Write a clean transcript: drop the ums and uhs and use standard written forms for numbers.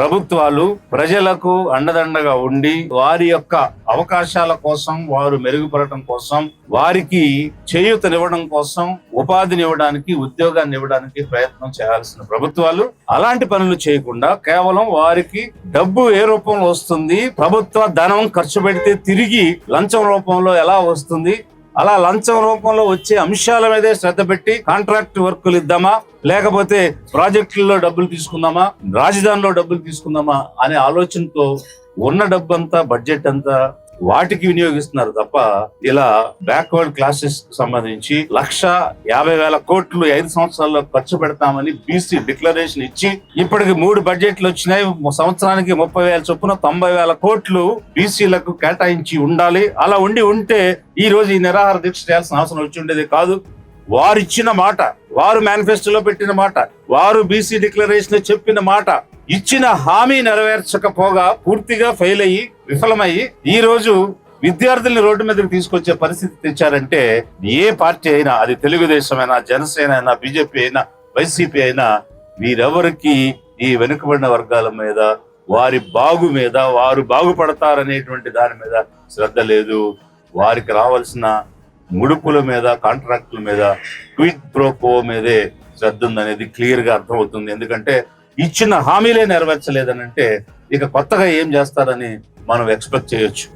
ప్రభుత్వాలు ప్రజలకు అండదండగా ఉండి వారి యొక్క అవకాశాల కోసం, వారు మెరుగుపడటం కోసం, వారికి చేయూతనివ్వడం కోసం, ఉపాధినివ్వడానికి, ఉద్యోగాన్ని ఇవ్వడానికి ప్రయత్నం చేయాల్సిన ప్రభుత్వాలు అలాంటి పనులు చేయకుండా కేవలం వారికి డబ్బు ఏ రూపంలో వస్తుంది, ప్రభుత్వ ధనం ఖర్చు పెడితే తిరిగి లంచం రూపంలో ఎలా వస్తుంది, అలా లంచం రూపంలో వచ్చే అంశాల మీదే శ్రద్ధ పెట్టి కాంట్రాక్ట్ వర్కులు ఇద్దామా, లేకపోతే ప్రాజెక్టుల్లో డబ్బులు తీసుకుందామా, రాజధానిలో డబ్బులు తీసుకుందామా అనే ఆలోచనతో ఉన్న డబ్బంతా, బడ్జెట్ అంతా వాటికి వినియోగిస్తున్నారు తప్ప ఇలా బ్యాక్వర్డ్ క్లాసెస్ సంబంధించి 1,50,000 కోట్లు 5 సంవత్సరాల్లో ఖర్చు పెడతామని బీసీ డిక్లరేషన్ ఇచ్చి ఇప్పటికి 3 బడ్జెట్లు వచ్చినాయి. సంవత్సరానికి 30,000 చొప్పున 90,000 కోట్లు బీసీలకు కేటాయించి ఉండాలి. అలా ఉంటే ఈ రోజు ఈ నిరాహార దీక్ష చేయాల్సిన అవసరం వచ్చి ఉండేది కాదు. వారు ఇచ్చిన మాట, వారు మేనిఫెస్టోలో పెట్టిన మాట, వారు బీసీ డిక్లరేషన్ చెప్పిన మాట, ఇచ్చిన హామీ నెరవేర్చకపోగా పూర్తిగా ఫెయిల్ అయ్యి విఫలమయ్యి ఈ రోజు విద్యార్థుల్ని రోడ్డు మీదకి తీసుకొచ్చే పరిస్థితి తెచ్చారంటే ఏ పార్టీ అయినా, అది తెలుగుదేశం అయినా, జనసేన అయినా, బీజేపీ అయినా, వైసీపీ అయినా, వీరెవరికి ఈ వెనుకబడిన వర్గాల మీద, వారి బాగు మీద, వారు బాగుపడతారనేటువంటి దాని మీద శ్రద్ధ లేదు. వారికి రావాల్సిన ముడుపుల మీద, కాంట్రాక్టుల మీద, క్విడ్ ప్రోకో మీదే శ్రద్ధ ఉందనేది క్లియర్ గా అర్థమవుతుంది. ఎందుకంటే ఇచ్చిన హామీలే నెరవేర్చలేదని అంటే ఇక కొత్తగా ఏం చేస్తారని మనం ఎక్స్పెక్ట్ చేయొచ్చు.